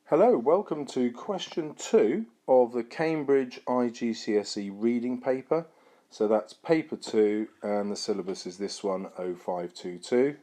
Hello, welcome to question 2 of the Cambridge IGCSE reading paper. So that's paper 2 and the syllabus is this one, 0522.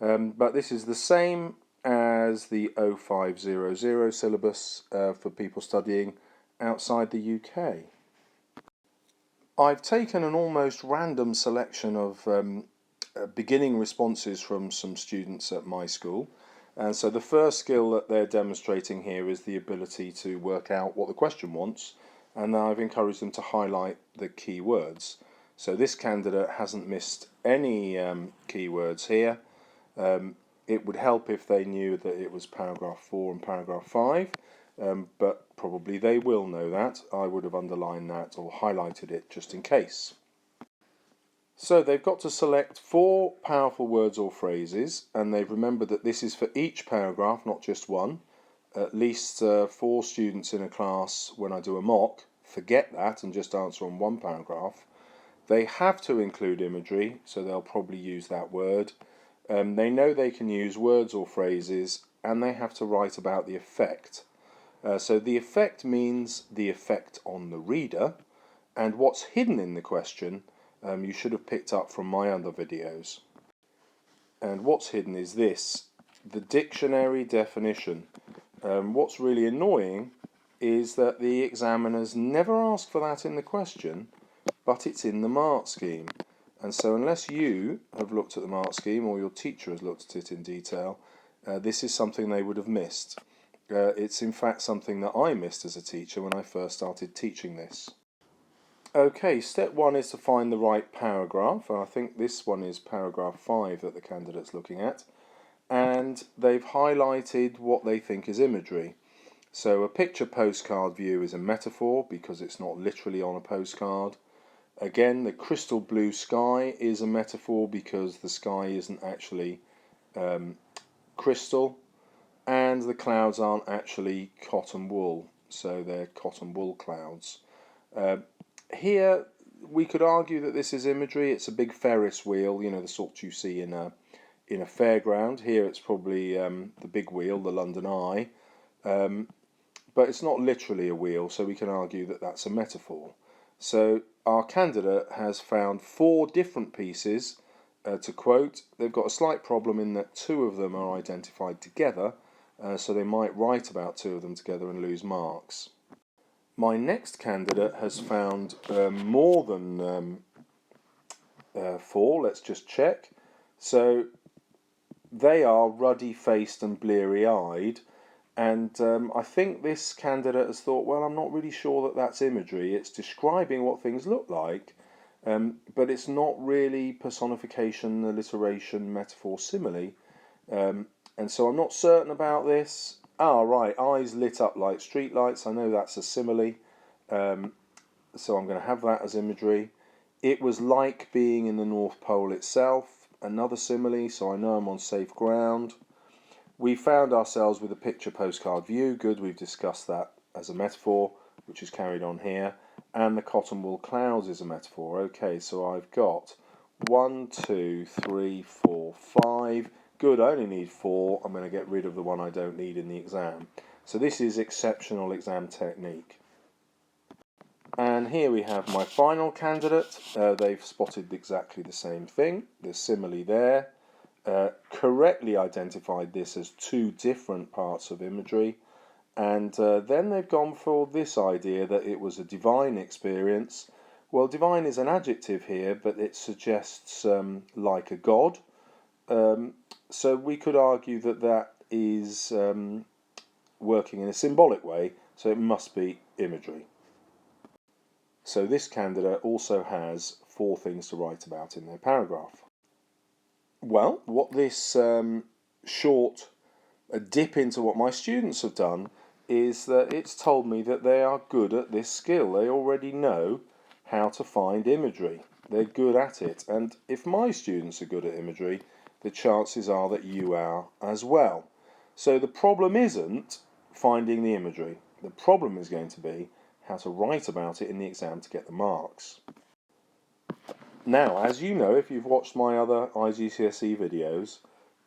But this is the same as the 0500 syllabus for people studying outside the UK. I've taken an almost random selection of beginning responses from some students at my school. And so the first skill that they're demonstrating here is the ability to work out what the question wants, and I've encouraged them to highlight the key words. So this candidate hasn't missed any keywords here. It would help if they knew that it was paragraph 4 and paragraph 5, but probably they will know that. I would have underlined that or highlighted it just in case. So they've got to select 4 powerful words or phrases, and they've remembered that this is for each paragraph, not just one. At least 4 students in a class, when I do a mock, forget that and just answer on one paragraph. They have to include imagery, so they'll probably use that word. They know they can use words or phrases, and they have to write about the effect. So the effect means the effect on the reader, and what's hidden in the question you should have picked up from my other videos. And what's hidden is this, the dictionary definition. What's really annoying is that the examiners never ask for that in the question, but it's in the mark scheme. And so unless you have looked at the mark scheme or your teacher has looked at it in detail, this is something they would have missed. It's in fact something that I missed as a teacher when I first started teaching this. Okay, step 1 is to find the right paragraph, and I think this one is paragraph 5 that the candidate's looking at, and they've highlighted what they think is imagery. So a picture postcard view is a metaphor because it's not literally on a postcard. Again, the crystal blue sky is a metaphor because the sky isn't actually crystal, and the clouds aren't actually cotton wool, so they're cotton wool clouds. Here we could argue that this is imagery. It's a big Ferris wheel, you know, the sort you see in a fairground. Here it's probably the big wheel, the London Eye, but it's not literally a wheel, so we can argue that that's a metaphor. So our candidate has found 4 different pieces to quote. They've got a slight problem in that 2 of them are identified together, so they might write about 2 of them together and lose marks. My next candidate has found more than 4, let's just check. So they are ruddy-faced and bleary-eyed, and I think this candidate has thought, well, I'm not really sure that that's imagery. It's describing what things look like, but it's not really personification, alliteration, metaphor, simile, and so I'm not certain about this. Right, eyes lit up like streetlights. I know that's a simile, so I'm going to have that as imagery. It was like being in the North Pole itself, another simile, so I know I'm on safe ground. We found ourselves with a picture postcard view. Good, we've discussed that as a metaphor, which is carried on here. And the cotton wool clouds is a metaphor. Okay, so I've got 1, 2, 3, 4, 5. Good, I only need 4. I'm going to get rid of the one I don't need in the exam. So this is exceptional exam technique. And here we have my final candidate. They've spotted exactly the same thing. The simile there. Correctly identified this as 2 different parts of imagery. And then they've gone for this idea that it was a divine experience. Well, divine is an adjective here, but it suggests like a god. So we could argue that that is working in a symbolic way, so it must be imagery. So this candidate also has 4 things to write about in their paragraph. Well, what this short dip into what my students have done is that it's told me that they are good at this skill. They already know how to find imagery. They're good at it, and if my students are good at imagery, the chances are that you are as well. So the problem isn't finding the imagery. The problem is going to be how to write about it in the exam to get the marks. Now, as you know, if you've watched my other IGCSE videos,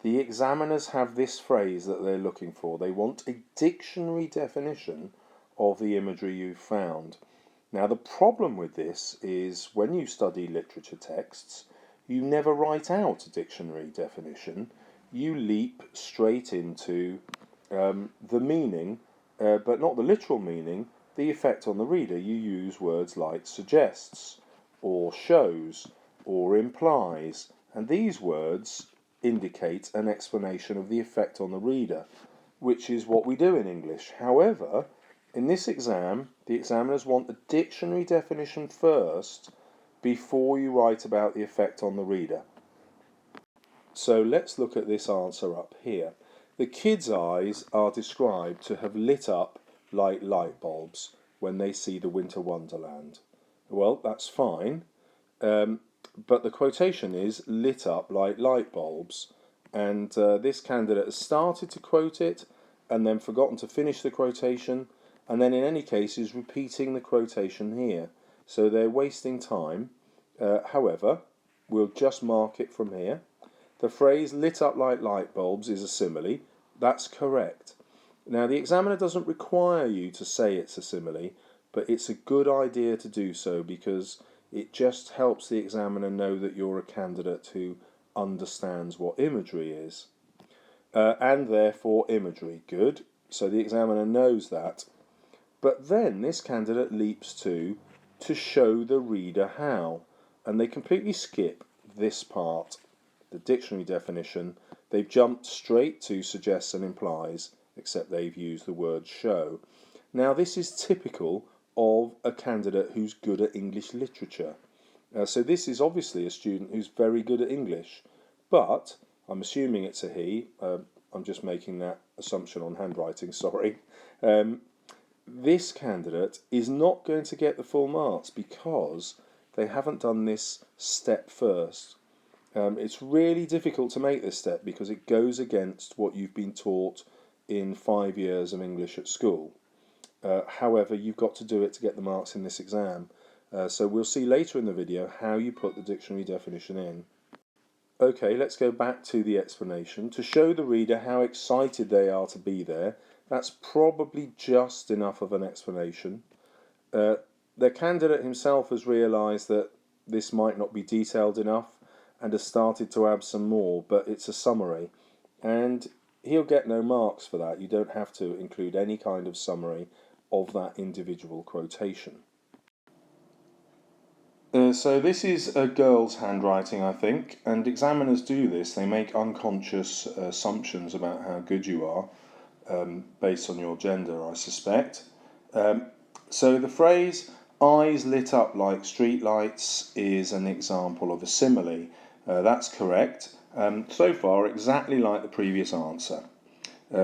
the examiners have this phrase that they're looking for. They want a dictionary definition of the imagery you've found. Now, the problem with this is when you study literature texts, you never write out a dictionary definition. You leap straight into the meaning, but not the literal meaning, the effect on the reader. You use words like suggests, or shows, or implies, and these words indicate an explanation of the effect on the reader, which is what we do in English. However, in this exam, the examiners want a dictionary definition first before you write about the effect on the reader. So let's look at this answer up here. The kids' eyes are described to have lit up like light bulbs when they see the winter wonderland. Well, that's fine, but the quotation is lit up like light bulbs, and this candidate has started to quote it and then forgotten to finish the quotation, and then in any case is repeating the quotation here. So they're wasting time. However, we'll just mark it from here. The phrase lit up like light bulbs is a simile. That's correct. Now, the examiner doesn't require you to say it's a simile, but it's a good idea to do so because it just helps the examiner know that you're a candidate who understands what imagery is. And therefore imagery. Good. So the examiner knows that. But then this candidate leaps to show the reader how. And they completely skip this part, the dictionary definition. They've jumped straight to suggests and implies, except they've used the word show. Now, this is typical of a candidate who's good at English literature. So this is obviously a student who's very good at English, but I'm assuming it's a he. I'm just making that assumption on handwriting, sorry. This candidate is not going to get the full marks because they haven't done this step first. It's really difficult to make this step because it goes against what you've been taught in 5 years of English at school. However, you've got to do it to get the marks in this exam. So we'll see later in the video how you put the dictionary definition in. Okay, let's go back to the explanation. To show the reader how excited they are to be there, that's probably just enough of an explanation. The candidate himself has realised that this might not be detailed enough and has started to add some more, but it's a summary. And he'll get no marks for that. You don't have to include any kind of summary of that individual quotation. So this is a girl's handwriting, I think, and examiners do this. They make unconscious assumptions about how good you are, based on your gender, I suspect. So the phrase, eyes lit up like streetlights, is an example of a simile. That's correct. So far, exactly like the previous answer.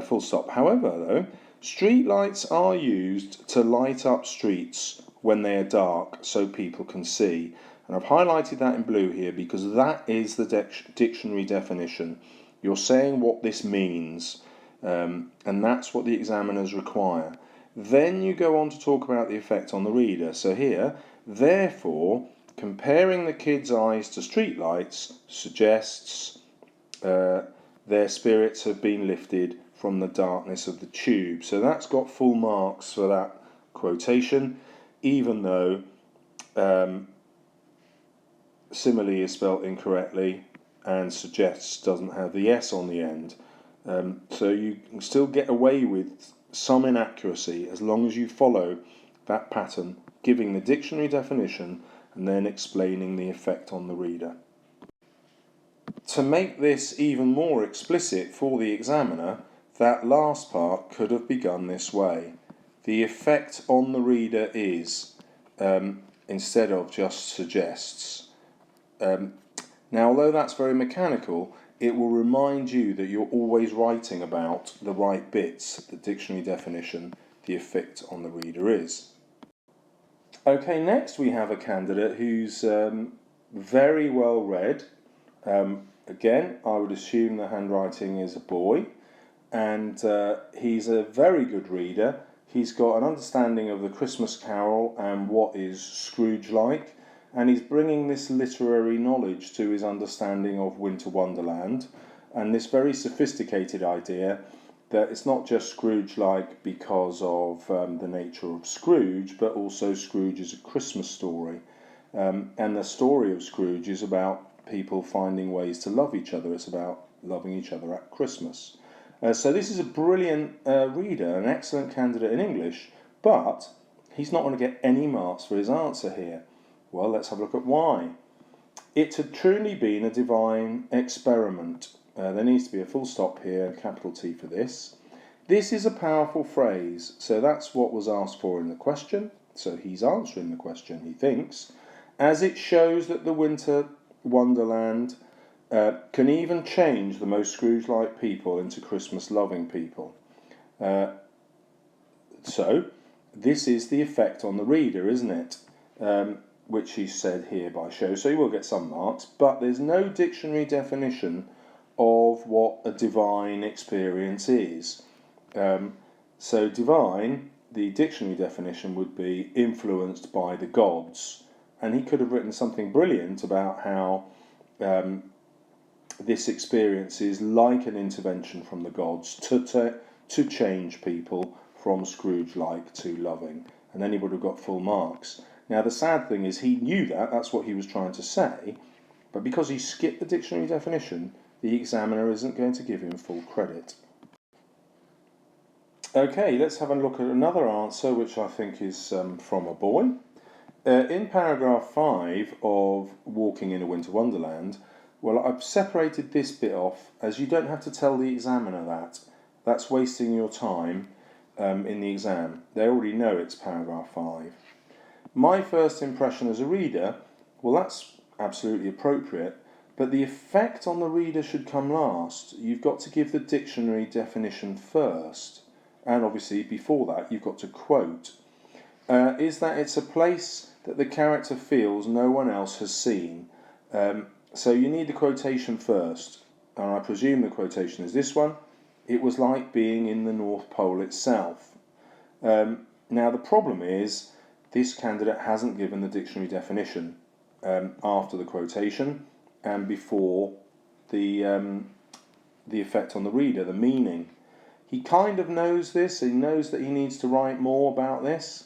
Full stop. However, though, streetlights are used to light up streets when they are dark so people can see. And I've highlighted that in blue here because that is the dictionary definition. You're saying what this means, and that's what the examiners require. Then you go on to talk about the effect on the reader. So here, therefore, comparing the kids' eyes to streetlights suggests their spirits have been lifted from the darkness of the tube. So that's got full marks for that quotation, even though simile is spelt incorrectly and suggests doesn't have the S on the end. So you can still get away with some inaccuracy as long as you follow that pattern, giving the dictionary definition and then explaining the effect on the reader. To make this even more explicit for the examiner, that last part could have begun this way. The effect on the reader is, instead of just suggests. Now, although that's very mechanical, it will remind you that you're always writing about the right bits, the dictionary definition, the effect on the reader is. Okay, next we have a candidate who's very well read. Again, I would assume the handwriting is a boy, and he's a very good reader. He's got an understanding of the Christmas Carol and what is Scrooge like, and he's bringing this literary knowledge to his understanding of Winter Wonderland. and this very sophisticated idea that it's not just Scrooge-like because of the nature of Scrooge, but also Scrooge is a Christmas story. And the story of Scrooge is about people finding ways to love each other. It's about loving each other at Christmas. So this is a brilliant reader, an excellent candidate in English, but he's not going to get any marks for his answer here. Well, let's have a look at why. It had truly been a divine experiment. There needs to be a full stop here, a capital T for this. This is a powerful phrase, so that's what was asked for in the question. So he's answering the question, he thinks, as it shows that the winter wonderland can even change the most Scrooge-like people into Christmas-loving people. So this is the effect on the reader, isn't it? Which he said here by show, so he will get some marks, but there's no dictionary definition of what a divine experience is. So divine, the dictionary definition would be influenced by the gods, and he could have written something brilliant about how this experience is like an intervention from the gods to change people from Scrooge-like to loving, and then he would have got full marks. Now the sad thing is he knew that's what he was trying to say, but because he skipped the dictionary definition, the examiner isn't going to give him full credit. Okay, let's have a look at another answer, which I think is from a boy. In paragraph 5 of Walking in a Winter Wonderland, well, I've separated this bit off, as you don't have to tell the examiner that. That's wasting your time in the exam. They already know it's paragraph 5. My first impression as a reader, well, that's absolutely appropriate, but the effect on the reader should come last. You've got to give the dictionary definition first, and obviously before that you've got to quote. Is that it's a place that the character feels no one else has seen. So you need the quotation first, and I presume the quotation is this one. It was like being in the North Pole itself. Now the problem is this candidate hasn't given the dictionary definition after the quotation and before the effect on the reader, the meaning. He kind of knows this, he knows that he needs to write more about this,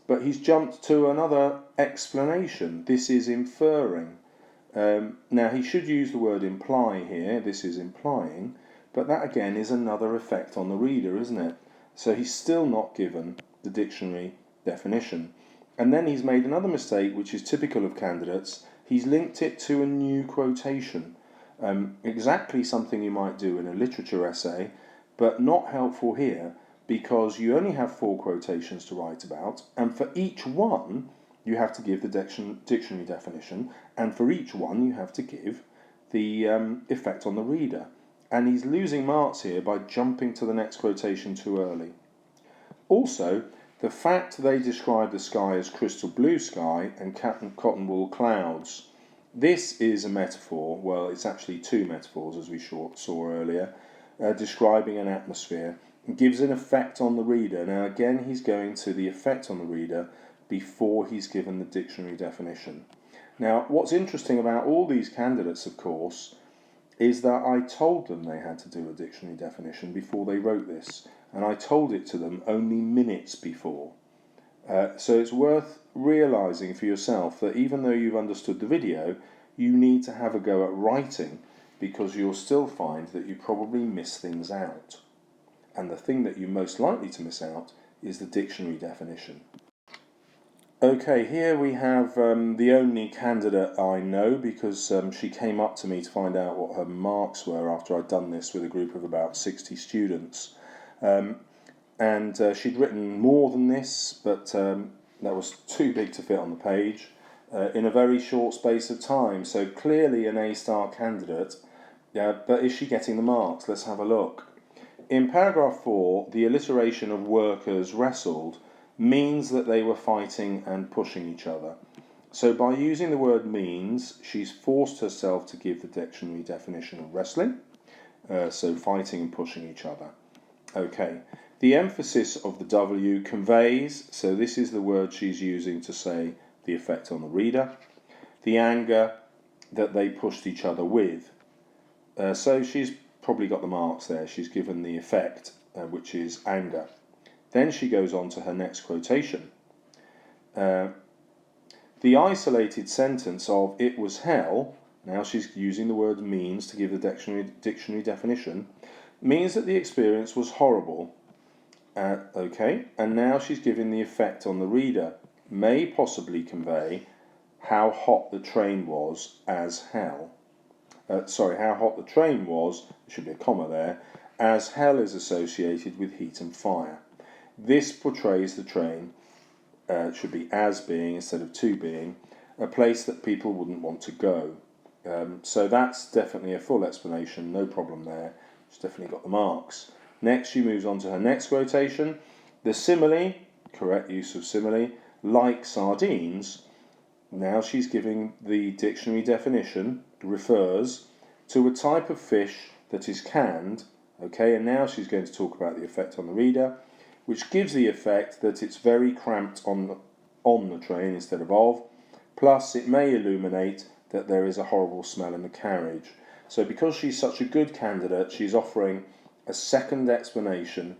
but he's jumped to another explanation. This is inferring. Now he should use the word imply here, this is implying, but that again is another effect on the reader, isn't it? So he's still not given the dictionary definition. And then he's made another mistake, which is typical of candidates. He's linked it to a new quotation. Exactly something you might do in a literature essay, but not helpful here, because you only have 4 quotations to write about, and for each one you have to give the dictionary definition, and for each one you have to give the effect on the reader. And he's losing marks here by jumping to the next quotation too early. Also, the fact they describe the sky as crystal blue sky and cotton wool clouds, this is a metaphor. Well, it's actually 2 metaphors, as we saw earlier, describing an atmosphere. It gives an effect on the reader. Now again, he's going to the effect on the reader before he's given the dictionary definition. Now, what's interesting about all these candidates, of course, is that I told them they had to do a dictionary definition before they wrote this, and I told it to them only minutes before. So it's worth realising for yourself that even though you've understood the video, you need to have a go at writing, because you'll still find that you probably miss things out. And the thing that you're most likely to miss out is the dictionary definition. Okay, here we have the only candidate I know, because she came up to me to find out what her marks were after I'd done this with a group of about 60 students. And she'd written more than this, but that was too big to fit on the page in a very short space of time. So clearly an A-star candidate, but is she getting the marks? Let's have a look. In paragraph 4, the alliteration of workers wrestled means that they were fighting and pushing each other. So by using the word means, she's forced herself to give the dictionary definition of wrestling, so fighting and pushing each other. Okay, the emphasis of the W conveys, so this is the word she's using to say the effect on the reader, the anger that they pushed each other with. So she's probably got the marks there. She's given the effect, which is anger. Then she goes on to her next quotation. The isolated sentence of "it was hell," now she's using the word "means" to give the dictionary definition, means that the experience was horrible. Okay, and now she's giving the effect on the reader, may possibly convey how hot the train was as hell. How hot the train was, there should be a comma there, as hell is associated with heat and fire. This portrays the train, it should be as being instead of to being, a place that people wouldn't want to go. So that's definitely a full explanation, no problem there. She's definitely got the marks. Next, she moves on to her next quotation. The simile, correct use of simile, like sardines. Now she's giving the dictionary definition, refers to a type of fish that is canned. Okay, and now she's going to talk about the effect on the reader, which gives the effect that it's very cramped on the train instead of. Plus, it may illuminate that there is a horrible smell in the carriage. So because she's such a good candidate, she's offering a second explanation,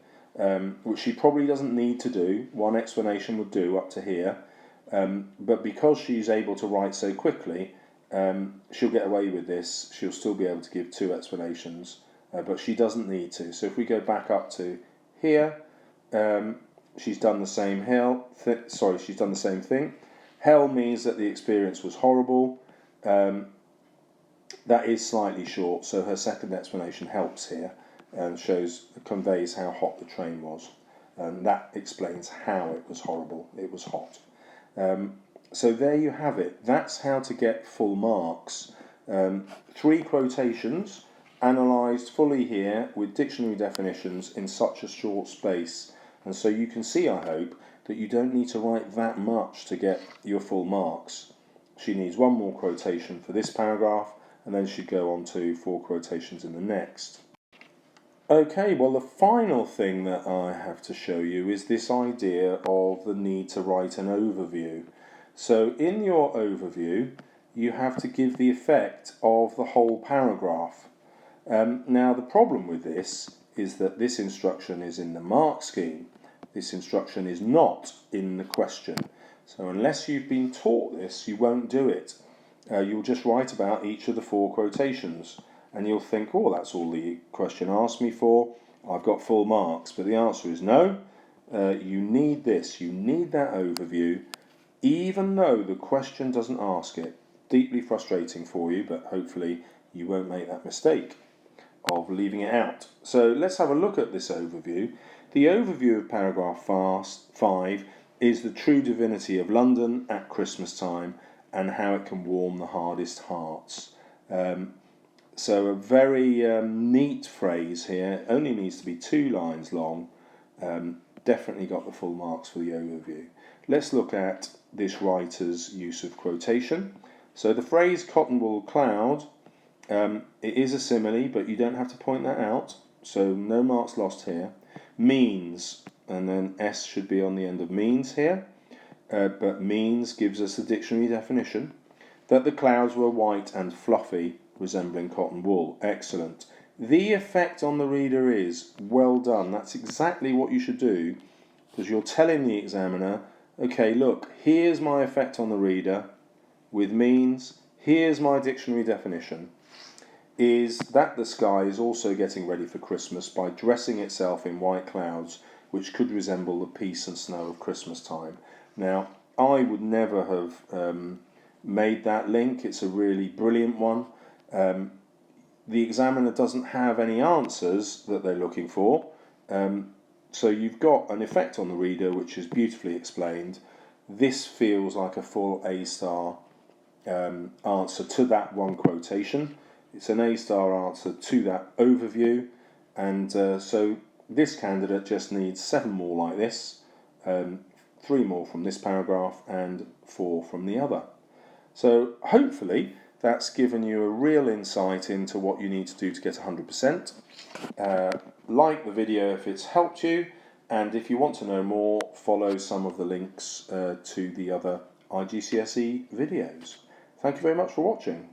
which she probably doesn't need to do. One explanation would do up to here. But because she's able to write so quickly, she'll get away with this. She'll still be able to give two explanations, but she doesn't need to. So if we go back up to here, she's done the same she's done the same thing. Hell means that the experience was horrible. That is slightly short, so her second explanation helps here and conveys how hot the train was. And that explains how it was horrible. It was hot. So there you have it. That's how to get full marks. 3 quotations analysed fully here with dictionary definitions in such a short space. And so you can see, I hope, that you don't need to write that much to get your full marks. She needs one more quotation for this paragraph, and then she'd go on to 4 quotations in the next. Okay, well, the final thing that I have to show you is this idea of the need to write an overview. So in your overview, you have to give the effect of the whole paragraph. Now, the problem with this is that this instruction is in the mark scheme. This instruction is not in the question. So unless you've been taught this, you won't do it. You'll just write about each of the 4 quotations. And you'll think, oh, that's all the question asked me for. I've got full marks. But the answer is no. You need this. You need that overview, even though the question doesn't ask it. Deeply frustrating for you, but hopefully you won't make that mistake of leaving it out. So let's have a look at this overview. The overview of paragraph 5 is the true divinity of London at Christmas time and how it can warm the hardest hearts. So a very neat phrase here, only needs to be 2 lines long, definitely got the full marks for the overview. Let's look at this writer's use of quotation. So the phrase cotton wool cloud, it is a simile, but you don't have to point that out, so no marks lost here. Means, and then S should be on the end of means here, but means gives us the dictionary definition, that the clouds were white and fluffy, resembling cotton wool. Excellent. The effect on the reader is, well done. That's exactly what you should do, because you're telling the examiner, okay, look, here's my effect on the reader with means, here's my dictionary definition, is that the sky is also getting ready for Christmas by dressing itself in white clouds, which could resemble the peace and snow of Christmas time. Now, I would never have made that link. It's a really brilliant one. The examiner doesn't have any answers that they're looking for, so you've got an effect on the reader which is beautifully explained. This feels like a full A-star answer to that one quotation. It's an A-star answer to that overview, and so this candidate just needs 7 more like this, 3 more from this paragraph and 4 from the other. So hopefully that's given you a real insight into what you need to do to get 100%. Like the video if it's helped you, and if you want to know more, follow some of the links to the other IGCSE videos. Thank you very much for watching.